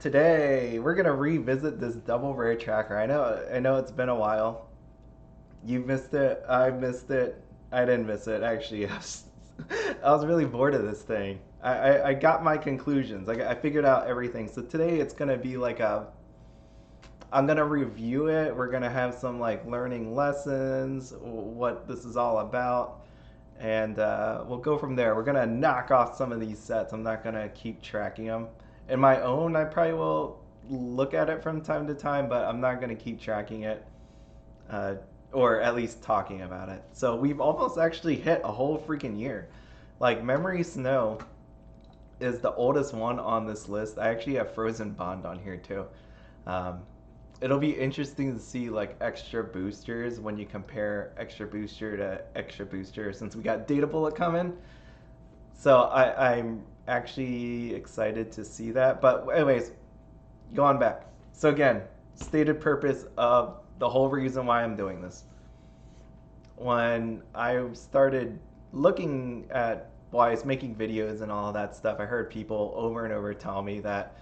Today we're gonna revisit this double rare tracker. I know it's been a while. You missed it. I missed it. I didn't miss it. Actually, I was really bored of this thing. I got my conclusions. I figured out everything. So today it's gonna be like I'm gonna review it. We're gonna have some like learning lessons, what this is all about, and we'll go from there. We're gonna knock off some of these sets. I'm not gonna keep tracking them. In my own, I probably will look at it from time to time, but I'm not gonna keep tracking it, uh, or at least talking about it. So we've almost actually hit a whole freaking year. Like Memory Snow is the oldest one on this list. I actually have Frozen Bond on here too. Um, it'll be interesting to see like extra boosters when you compare extra booster to extra booster since we got Data Bullet coming. So I'm actually excited to see that. But anyways, going back. So again, stated purpose of the whole reason why I'm doing this. When I started looking at Weiss making videos and all that stuff, I heard people over and over tell me that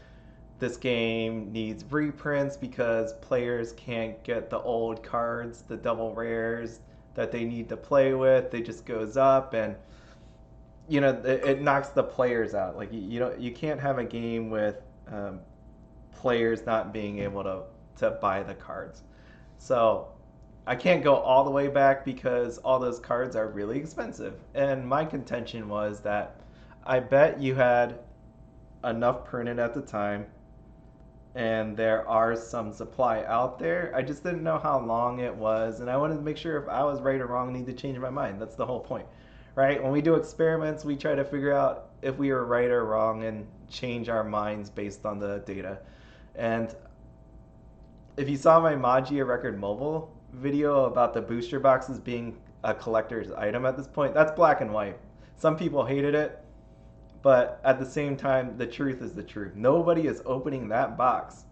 this game needs reprints because players can't get the old cards, the double rares that they need to play with. They just goes up and it knocks the players out. Like you can't have a game with players not being able to buy the cards. So I can't go all the way back because all those cards are really expensive. And my contention was that I bet you had enough printed at the time and there are some supply out there. I just didn't know how long it was, and I wanted to make sure if I was right or wrong, I need to change my mind. That's the whole point, right? When we do experiments, we try to figure out if we were right or wrong and change our minds based on the data. And if you saw my Magia Record Mobile video about the booster boxes being a collector's item at this point, that's black and white. Some people hated it, but at the same time, the truth is the truth. Nobody is opening that box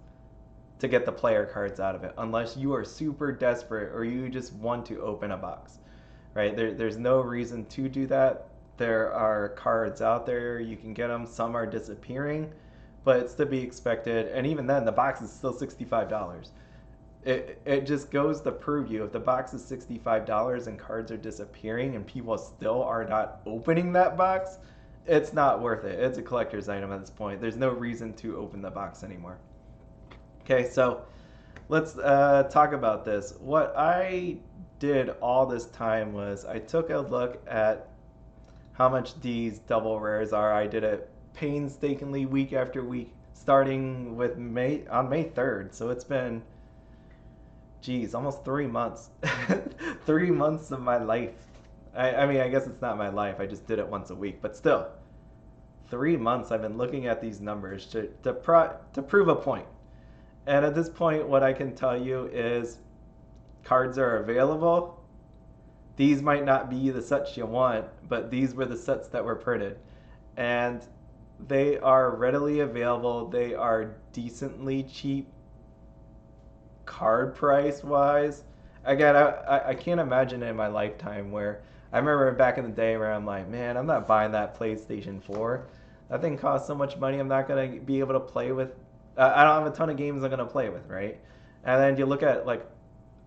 to get the player cards out of it unless you are super desperate or you just want to open a box, right? There's no reason to do that. There are cards out there. You can get them. Some are disappearing, but it's to be expected. And even then, the box is still $65. It just goes to prove you if the box is $65 and cards are disappearing and people still are not opening that box, it's not worth it. It's a collector's item at this point. There's no reason to open the box anymore. Okay, so let's talk about this. What I did all this time was I took a look at how much these double rares are. I did it painstakingly week after week, starting with May 3rd. So it's been, geez, almost 3 months. 3 months of my life. I mean, I guess it's not my life. I just did it once a week, but still, 3 months I've been looking at these numbers to prove a point. And at this point, what I can tell you is cards are available. These might not be the sets you want, but these were the sets that were printed. And they are readily available. They are decently cheap card price wise. Again, I can't imagine in my lifetime where I remember back in the day where I'm like, man, I'm not buying that PlayStation 4. That thing costs so much money. I'm not gonna be able to play with. I don't have a ton of games I'm gonna play with, right? And then you look at like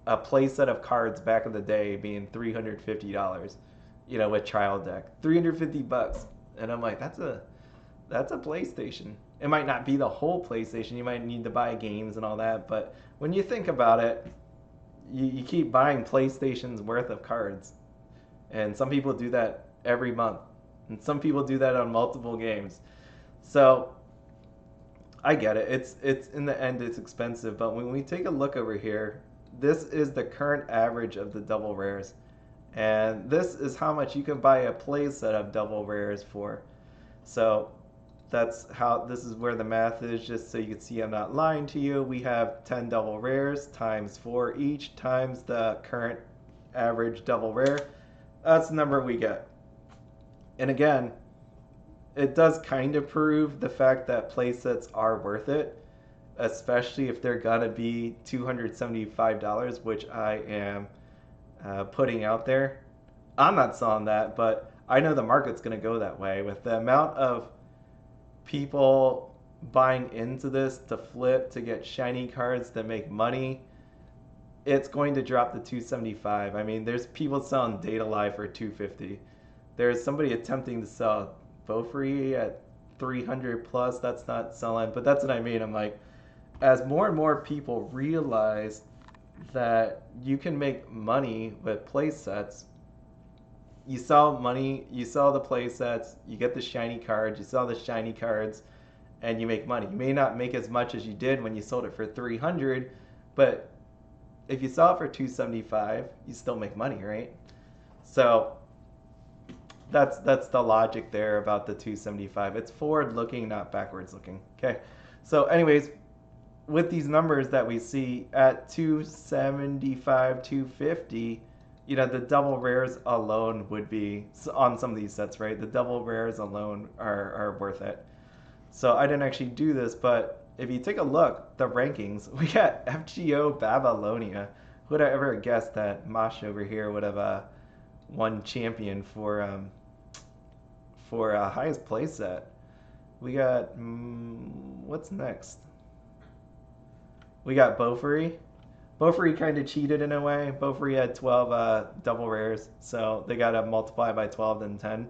a play set of cards back in the day being $350, with trial deck, $350, and I'm like, that's a PlayStation. It might not be the whole PlayStation. You might need to buy games and all that, but when you think about it, you keep buying PlayStation's worth of cards, and some people do that every month, and some people do that on multiple games. So I get it. It's in the end it's expensive, but when we take a look over here, this is the current average of the double rares, and this is how much you can buy a play set of double rares for. So this is where the math is, just so you can see I'm not lying to you. We have 10 double rares times 4 each times the current average double rare. That's the number we get. And again, it does kind of prove the fact that playsets are worth it, especially if they're gonna be $275, which I am putting out there. I'm not selling that, but I know the market's gonna go that way with the amount of people buying into this to flip to get shiny cards to make money, it's going to drop to 275. I mean, there's people selling Data Live for 250. There's somebody attempting to sell Beaufry at 300 plus. That's not selling, but that's what I mean. I'm like, as more and more people realize that you can make money with play sets, you sell money, you sell the play sets, you get the shiny cards, you sell the shiny cards, and you make money. You may not make as much as you did when you sold it for 300, but if you sell it for 275, you still make money, right? So that's the logic there about the 275. It's forward looking, not backwards looking. Okay. So anyways, with these numbers that we see at 275, 250, the double rares alone would be on some of these sets, right? The double rares alone are worth it. So I didn't actually do this, but if you take a look, the rankings, we got FGO Babylonia. Who would I ever guessed that Mosh over here would have won champion for highest play set? We got what's next? We got Beaufry. Beaufry kind of cheated in a way. Beaufry had 12 double rares, so they got to multiply by 12 then 10.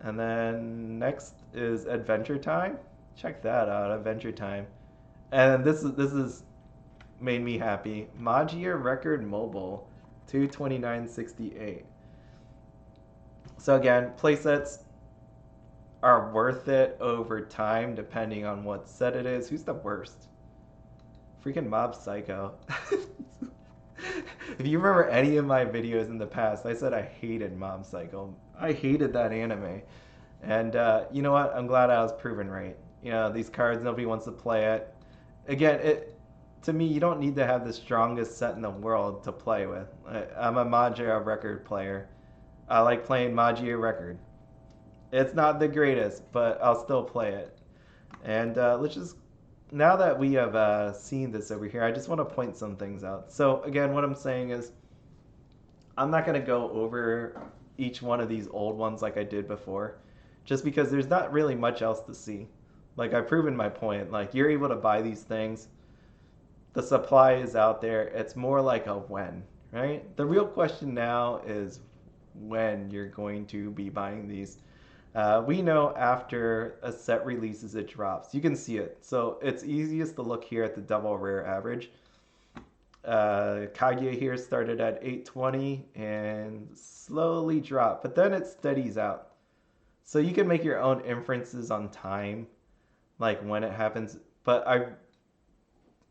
And then next is Adventure Time. Check that out, Adventure Time. And this is made me happy. Magier Record Mobile, 229.68. So again, playsets are worth it over time depending on what set it is. Who's the worst? Freaking Mob Psycho. If you remember any of my videos in the past, I said I hated Mob Psycho. I hated that anime. And you know what? I'm glad I was proven right. These cards, nobody wants to play it. Again, to me, you don't need to have the strongest set in the world to play with. I'm a Magia record player. I like playing Magia record. It's not the greatest, but I'll still play it. And let's just, now that we have seen this over here, I just want to point some things out. So again, what I'm saying is, I'm not going to go over each one of these old ones like I did before, just because there's not really much else to see. Like, I've proven my point. Like, you're able to buy these things. The supply is out there. It's more like a when, right? The real question now is when you're going to be buying these. We know after a set releases, it drops. You can see it. So it's easiest to look here at the double rare average. Kaguya here started at 820 and slowly dropped, but then it steadies out. So you can make your own inferences on time, like when it happens. But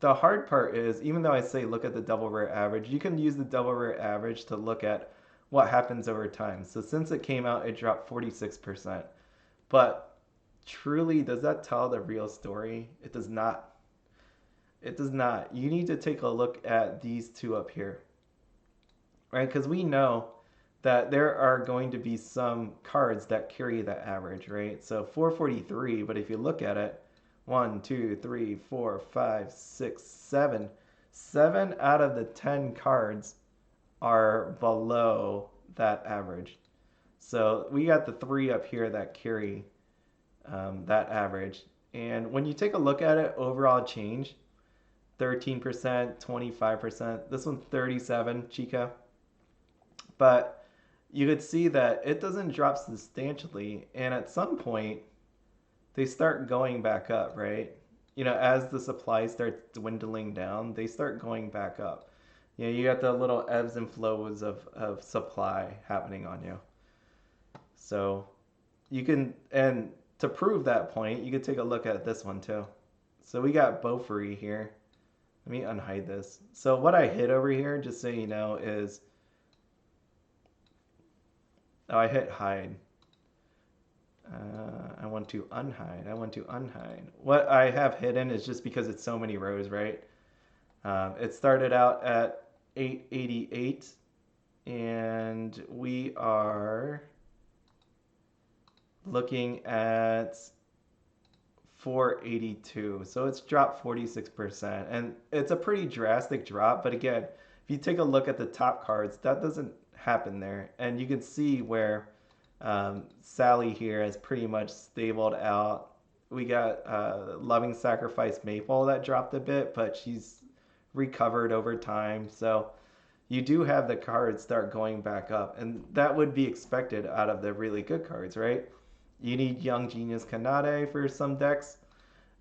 the hard part is, even though I say look at the double rare average, you can use the double rare average to look at what happens over time. So since it came out, it dropped 46%. But truly, does that tell the real story? It does not. It does not. You need to take a look at these two up here, right? Because we know that there are going to be some cards that carry that average, right? So 443, but if you look at it, 1, 2, 3, 4, 5, 6, 7. 7 out of the 10 cards are below that average. So we got the 3 up here that carry that average. And when you take a look at it, overall change, 13%, 25%. This one's 37, Chica. But you could see that it doesn't drop substantially. And at some point, they start going back up, right? As the supply starts dwindling down, they start going back up. You got the little ebbs and flows of supply happening on you. So you can, and to prove that point, you could take a look at this one too. So we got Beaufry here. Let me unhide this. So what I hit over here, just so you know, is, oh, I hit hide. I want to unhide. I want to unhide. What I have hidden is just because it's so many rows, right? It started out at 888, and we are looking at 482. So it's dropped 46%. And it's a pretty drastic drop. But again, if you take a look at the top cards, that doesn't happen there. And you can see where Sally here has pretty much stabled out we got Loving Sacrifice Maple that dropped a bit, but she's recovered over time. So you do have the cards start going back up, and that would be expected out of the really good cards, right? You need Young Genius Kanade for some decks,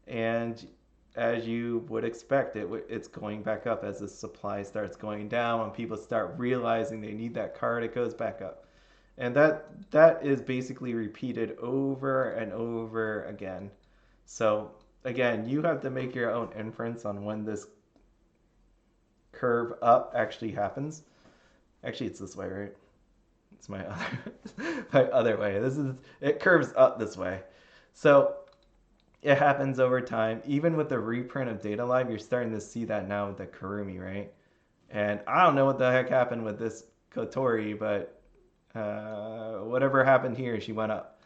and as you would expect, it's going back up as the supply starts going down. When people start realizing they need that card, it goes back up, and that is basically repeated over and over again. So again, you have to make your own inference on when this curve up actually happens. Actually, it's this way, right? It's my other my other way. This is it curves up this way. So it happens over time. Even with the reprint of Data Live, you're starting to see that now with the Karumi, right? And I don't know what the heck happened with this Kotori, but whatever happened here, she went up.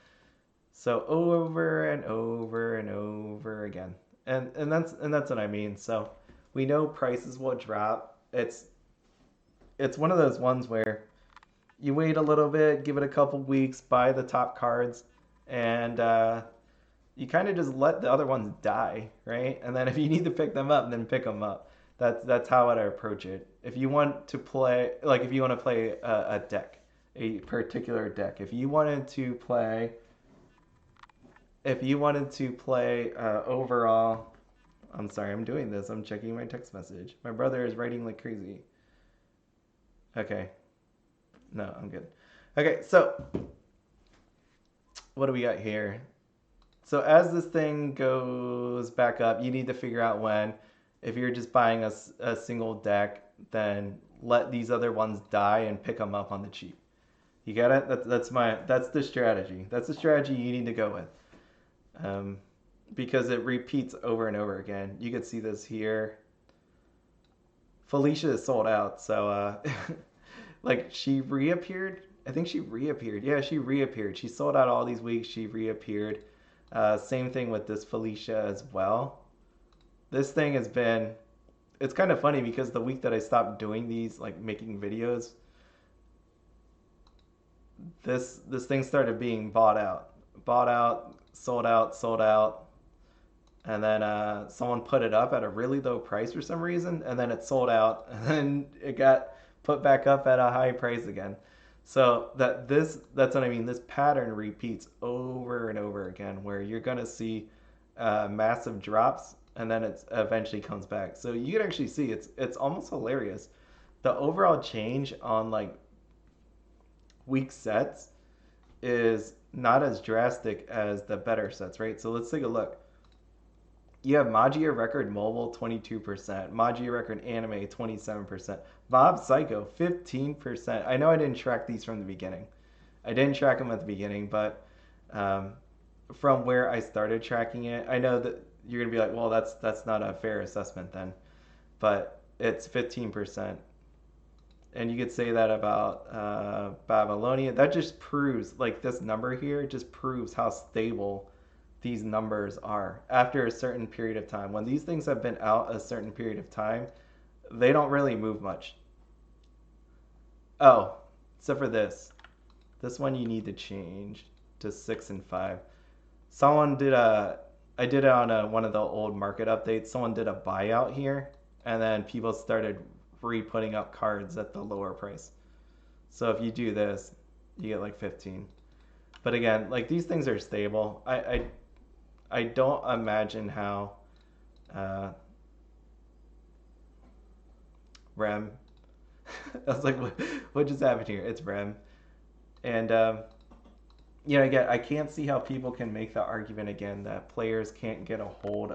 So over and over and over again, and that's what I mean. So we know prices will drop. It's one of those ones where you wait a little bit, give it a couple weeks, buy the top cards, and you kind of just let the other ones die, right? And then if you need to pick them up, then pick them up. That's how I approach it. If you want to play, like if you want to play a deck, a particular deck, if you wanted to play overall, I'm sorry, I'm doing this. I'm checking my text message. My brother is writing like crazy. Okay, no, I'm good. Okay, so what do we got here? So as this thing goes back up, you need to figure out when. If you're just buying a single deck, then let these other ones die and pick them up on the cheap. You get it? That's the strategy. That's the strategy you need to go with, because it repeats over and over again. You can see this here. Felicia is sold out, so like she reappeared. I think she reappeared. Yeah, she reappeared. She sold out all these weeks. She reappeared. Same thing with this Felicia as well. This thing has been. It's kind of funny because the week that I stopped doing these, like making videos, this thing started being bought out, sold out, and then someone put it up at a really low price for some reason, and then it sold out, and then it got put back up at a high price again. So that's what I mean. This pattern repeats over and over again, where you're gonna see massive drops, and then it eventually comes back. So you can actually see it's almost hilarious. The overall change on like weak sets is not as drastic as the better sets, right? So let's take a look. You have Magia Record Mobile 22%, Magia Record Anime 27%, Mob Psycho 15%. I know I didn't track these from the beginning. I didn't track them at the beginning, but from where I started tracking it, I know that you're gonna be like, well, that's not a fair assessment then, but it's 15%. And you could say that about Babylonia. That just proves, like this number here, just proves how stable these numbers are after a certain period of time. When these things have been out a certain period of time, they don't really move much. Oh, except for this. This one you need to change to 6 and 5. Someone did I did it on one of the old market updates. Someone did a buyout here, and then people started re-putting up cards at the lower price. So if you do this, you get like 15. But again, like these things are stable. I don't imagine how Rem. I was like, what just happened here? It's Rem, and again, I can't see how people can make the argument again that players can't get a hold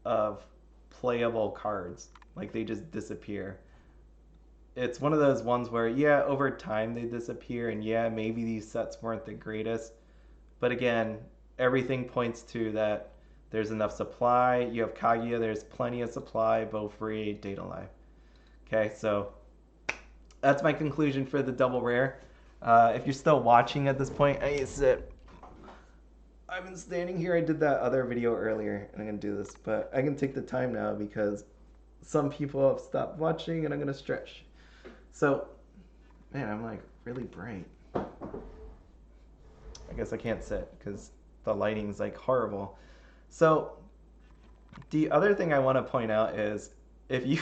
of playable cards. Like they just disappear. It's one of those ones where yeah, over time they disappear, and yeah, maybe these sets weren't the greatest, but again, everything points to that there's enough supply. You have Kaguya, there's plenty of supply, both free, Data Live. Okay, so that's my conclusion for the double rare. If you're still watching at this point, I need to sit. I've been standing here. I did that other video earlier, and I'm going to do this. But I can take the time now because some people have stopped watching, and I'm going to stretch. So, man, I'm like really bright. I guess I can't sit because the lighting's like horrible. So the other thing I want to point out is if you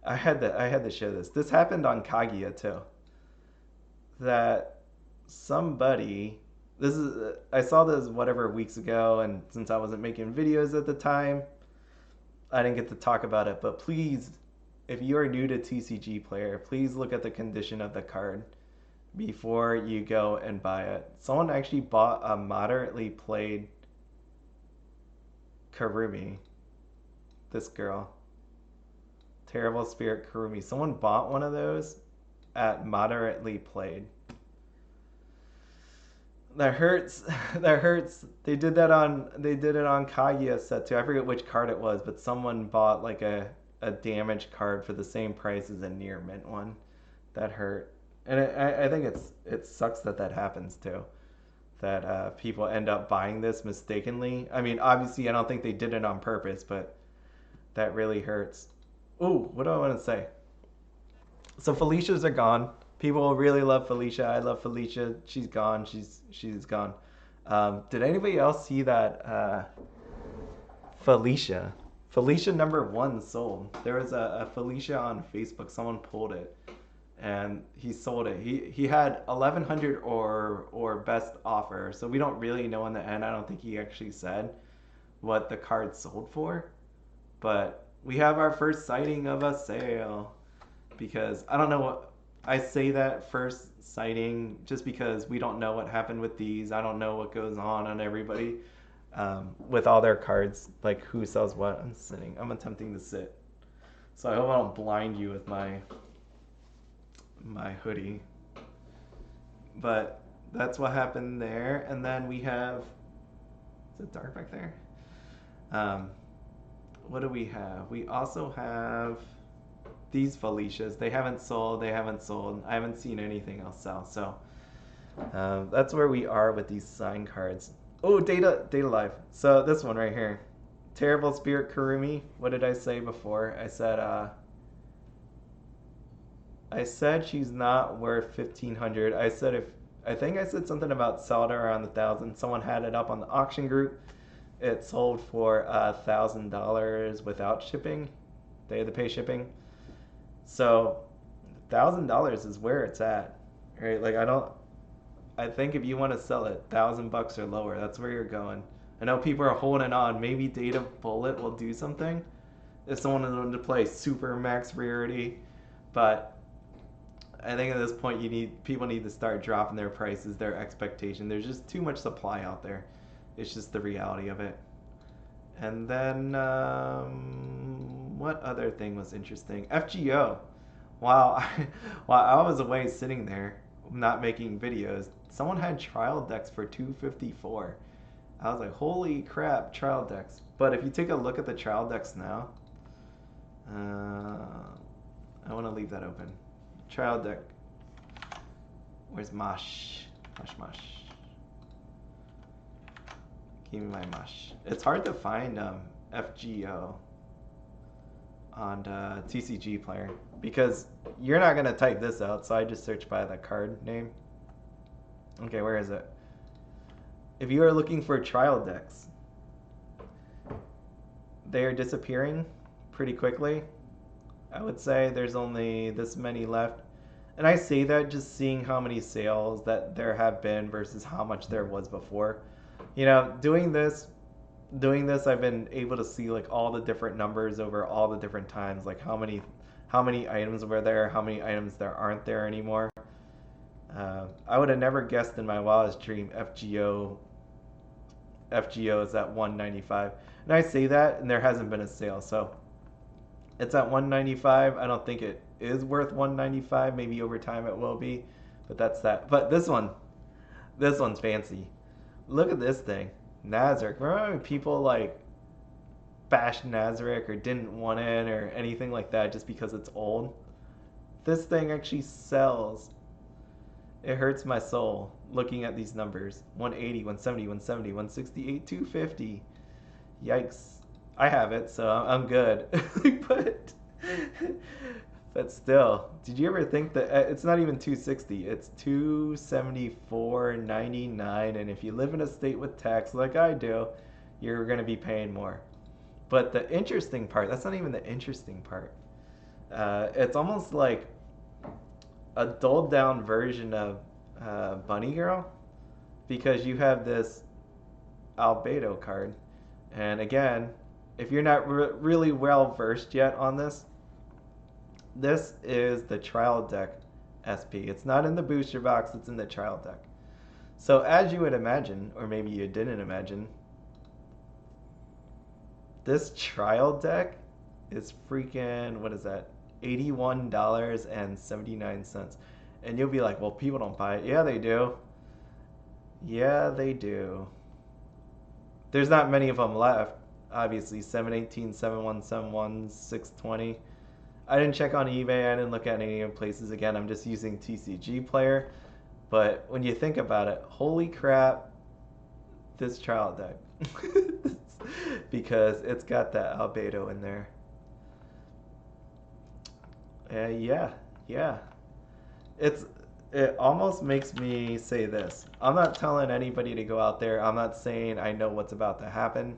I had to share this. This happened on Kaguya too. That somebody this is I saw this whatever weeks ago, and since I wasn't making videos at the time, I didn't get to talk about it. But please, if you are new to TCG Player, please look at the condition of the card before you go and buy it. Someone actually bought a moderately played Karumi. This girl, Terrible Spirit Karumi. Someone bought one of those at moderately played. That hurts. That hurts. They did it on Kaguya set too. I forget which card it was, but someone bought like a damaged card for the same price as a near mint one. That hurt. And I think it sucks that that happens too. That people end up buying this mistakenly. I mean, obviously, I don't think they did it on purpose, but that really hurts. Ooh, what do I want to say? So Felicia's are gone. People really love Felicia. I love Felicia. She's gone. She's gone. Did anybody else see that Felicia? Felicia number one sold. There was a Felicia on Facebook. Someone pulled it, and he sold it. He had 1,100 or best offer. So we don't really know in the end. I don't think he actually said what the card sold for, but we have our first sighting of a sale. Because I don't know what I say that first sighting just because we don't know what happened with these. I don't know what goes on everybody with all their cards, like who sells what. I'm sitting. I'm attempting to sit, so I hope I don't blind you with my hoodie. But that's what happened there, and then we have. Is it dark back there? Um, what do we have? We also have these Felicias. They haven't sold. They haven't sold. I haven't seen anything else sell. So that's where we are with these sign cards. Oh, data live. So this one right here, Terrible Spirit Karumi. What did I say before? I said she's not worth 1,500. I think I said something about selling her around 1,000. Someone had it up on the auction group. It sold for $1,000 without shipping. They had to pay shipping. So $1,000 is where it's at, right? Like I think if you want to sell it, $1,000 or lower, that's where you're going. I know people are holding on. Maybe Data Bullet will do something if someone is willing to play super max rarity, but I think at this point people need to start dropping their prices, their expectation. There's just too much supply out there. It's just the reality of it. And then what other thing was interesting? FGO. While I was away sitting there, not making videos, someone had trial decks for 254. I was like, holy crap, trial decks. But if you take a look at the trial decks now, I want to leave that open. Trial deck. Where's Mosh? Mosh. Give me my Mosh. It's hard to find FGO on TCG Player because you're not gonna type this out, so I just search by the card name. Okay, where is it? If you are looking for trial decks, they are disappearing pretty quickly. I would say there's only this many left. And I say that just seeing how many sales that there have been versus how much there was before. You know, doing this, I've been able to see like all the different numbers over all the different times, like how many items were there, how many items there aren't there anymore. I would have never guessed in my wildest dream FGO is at 195. And I say that, and there hasn't been a sale, so it's at 195. I don't think it is worth 195. Maybe over time it will be, but that's that. But this one's fancy. Look at this thing, Nazarick. Remember when people like bashed Nazarick or didn't want it or anything like that just because it's old? This thing actually sells. It hurts my soul looking at these numbers. 180, 170, 170, 168, 250. Yikes. I have it, so I'm good. But But still, did you ever think that it's not even 260? It's 274.99, and if you live in a state with tax like I do, you're going to be paying more. But the interesting part, that's not even the interesting part. It's almost like a dulled down version of Bunny Girl because you have this albedo card. And again, if you're not really well versed yet on this, this is the trial deck SP. It's not in the booster box, it's in the trial deck. So, as you would imagine, or maybe you didn't imagine, this trial deck is freaking, what is that? $81.79. And you'll be like, well, people don't buy it. Yeah, they do. Yeah, they do. There's not many of them left. Obviously, 718, 7171, 620. I didn't check on eBay. I didn't look at any places. Again, I'm just using TCG Player. But when you think about it, holy crap, this trial deck. Because it's got that albedo in there. Yeah, yeah. It's it almost makes me say this. I'm not telling anybody to go out there. I'm not saying I know what's about to happen.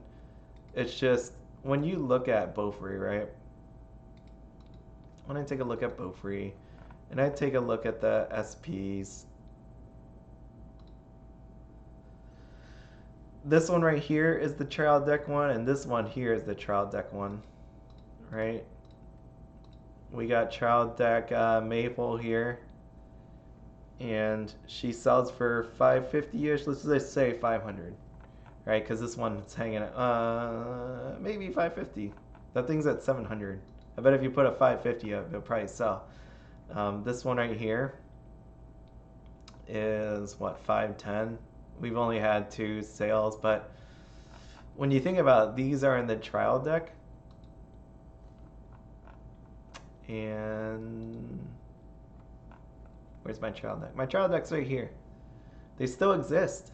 It's just when you look at Beaufree, right? When I take a look at Beaufree and I take a look at the SPs, this one right here is the trial deck one, and this one here is the trial deck one, right? We got trial deck Maple here, and she sells for 550-ish. Let's just say 500, right? Because this one's hanging at maybe 550. That thing's at 700. I bet if you put a 550 up, it'll probably sell. This one right here is what, 510. We've only had 2 sales, but when you think about it, these are in the trial deck. And where's my trial deck? My trial deck's right here. They still exist.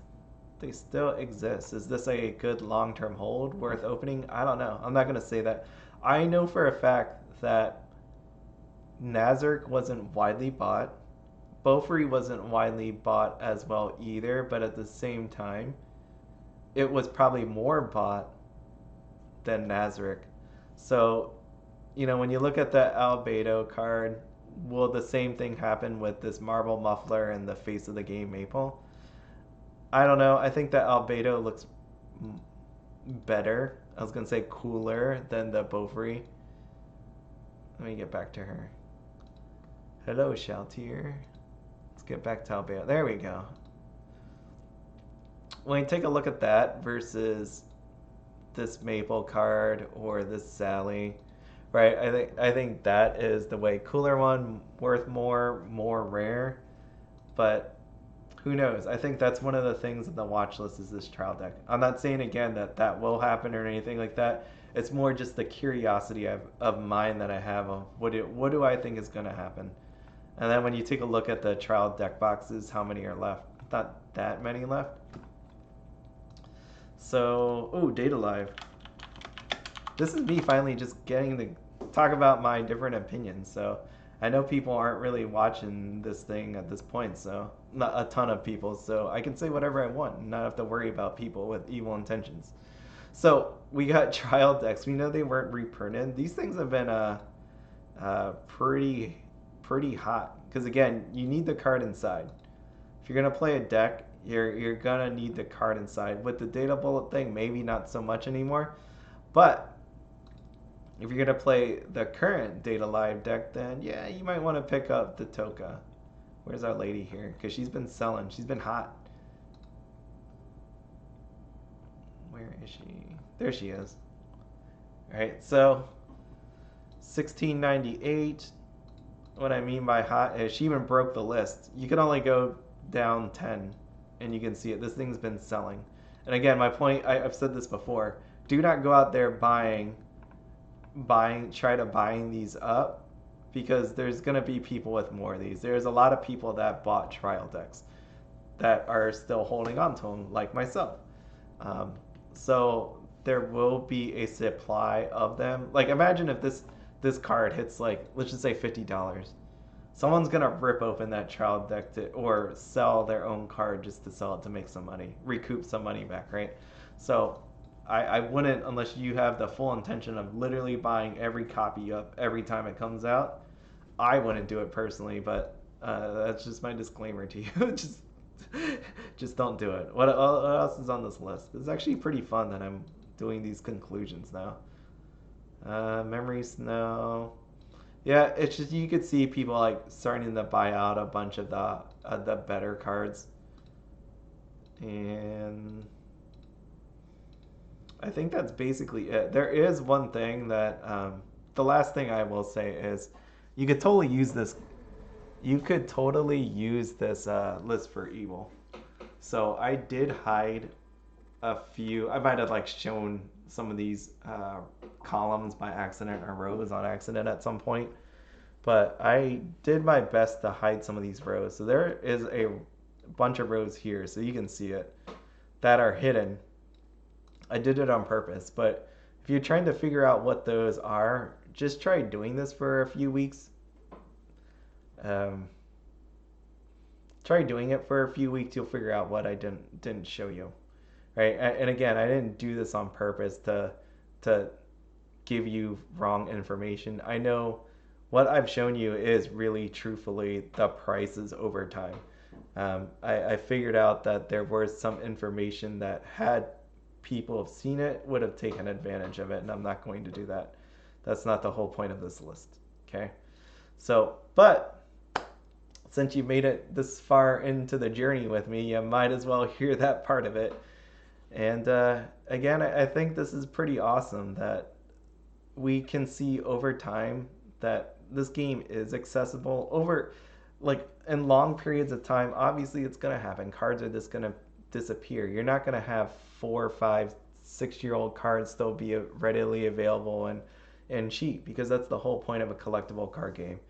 They still exist. Is this a good long-term hold worth opening? I don't know. I'm not going to say that. I know for a fact that Nazark wasn't widely bought. Beaufree wasn't widely bought as well either, but at the same time, it was probably more bought than Nazark. So, when you look at the albedo card, will the same thing happen with this marble muffler and the face of the game maple? I don't know. I think the albedo looks better. I was going to say cooler than the Beaufree. Let me get back to her. Hello, Shaltier. Let's get back to albedo. There we go. When you take a look at that versus this maple card or this Sally, right? I think that is the way cooler one, worth more rare, but who knows? I think that's one of the things in the watch list is this trial deck. I'm not saying again that will happen or anything like that. It's more just the curiosity of mine that I have of what do I think is going to happen. And then when you take a look at the trial deck boxes, how many are left? Not that many left. So, Data Live. This is me finally just getting to talk about my different opinions. So I know people aren't really watching this thing at this point, so not a ton of people. So I can say whatever I want and not have to worry about people with evil intentions. So we got trial decks. We know they weren't reprinted. These things have been pretty hot because again, you need the card inside. If you're gonna play a deck, you're gonna need the card inside. With the data bullet thing, maybe not so much anymore, but if you're gonna play the current Data Live deck, then yeah, you might want to pick up the Toka. Where's our lady here? Because she's been selling. She's been hot. Where is she? There she is. All right, so 1698. What I mean by hot is she even broke the list. You can only go down 10, and you can see it. This thing's been selling. And again, my point, I've said this before. Do not go out there buying these up because there's going to be people with more of these. There's a lot of people that bought trial decks that are still holding on to them, like myself. So there will be a supply of them. Like imagine if this this card hits like, let's just say $50. Someone's gonna rip open that child deck to, or sell their own card just to sell it to make some money, recoup some money back, right? So I wouldn't, unless you have the full intention of literally buying every copy up every time it comes out. I wouldn't do it personally, but that's just my disclaimer to you. just don't do it. What else is on this list? It's actually pretty fun that I'm doing these conclusions now. Memory Snow. Yeah, it's just you could see people like starting to buy out a bunch of the better cards, and I think that's basically it. There is one thing that the last thing I will say is you could totally use this. You could totally use this list for evil. So I did hide a few. I might have like shown some of these columns by accident or rows on accident at some point, but I did my best to hide some of these rows. So there is a bunch of rows here, so you can see it, that are hidden. I did it on purpose, but if you're trying to figure out what those are, just try doing this for a few weeks. Um, Try doing it for a few weeks. You'll figure out what I didn't show you, right? And again, I didn't do this on purpose to give you wrong information. I know what I've shown you is really truthfully the prices over time. I figured out that there was some information that had people have seen it would have taken advantage of it, and I'm not going to do that. That's not the whole point of this list. Okay, so but since you made it this far into the journey with me, you might as well hear that part of it. And again, I think this is pretty awesome that we can see over time that this game is accessible over like in long periods of time. Obviously it's going to happen, cards are just going to disappear. You're not going to have 4, 5, 6 year old cards still be readily available and cheap, because that's the whole point of a collectible card game.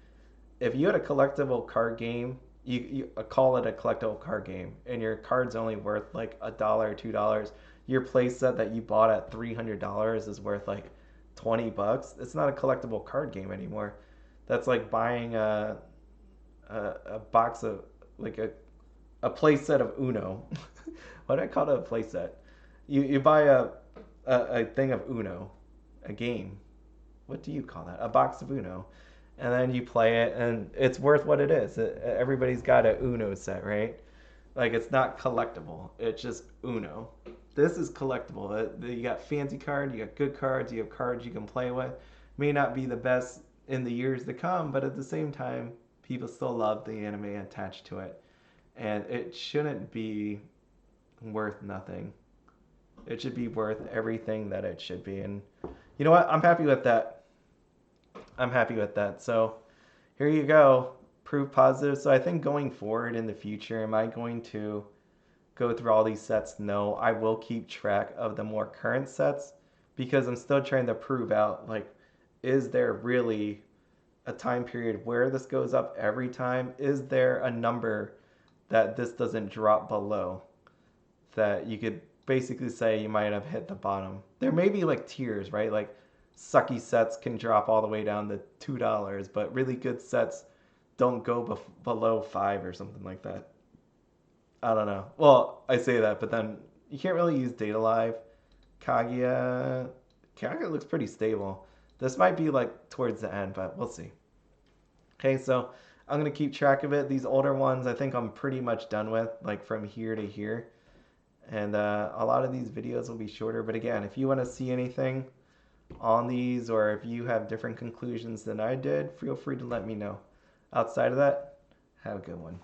If you had a collectible card game, you call it a collectible card game, and your card's only worth like $1 or $2. Your playset that you bought at $300 is worth like $20. It's not a collectible card game anymore. That's like buying a box of like a playset of Uno. Why do I call it a playset? You buy a thing of Uno, a game. What do you call that? A box of Uno. And then you play it, and it's worth what it is. Everybody's got a Uno set, right? Like, it's not collectible. It's just Uno. This is collectible. You got fancy cards, you got good cards, you have cards you can play with. May not be the best in the years to come, but at the same time, people still love the anime attached to it. And it shouldn't be worth nothing. It should be worth everything that it should be. And you know what? I'm happy with that. I'm happy with that. So here you go. Proof positive. So I think going forward in the future, am I going to go through all these sets? No, I will keep track of the more current sets, because I'm still trying to prove out, like, is there really a time period where this goes up every time? Is there a number that this doesn't drop below, that you could basically say you might have hit the bottom? There may be like tiers, right? Like sucky sets can drop all the way down to $2, but really good sets don't go below 5 or something like that. I don't know. Well, I say that, but then you can't really use Data Live. Kaguya looks pretty stable. This might be like towards the end, but we'll see. Okay, so I'm going to keep track of it. These older ones, I think I'm pretty much done with, like from here to here. And a lot of these videos will be shorter. But again, if you want to see anything on these, or if you have different conclusions than I did, feel free to let me know. Outside of that, have a good one.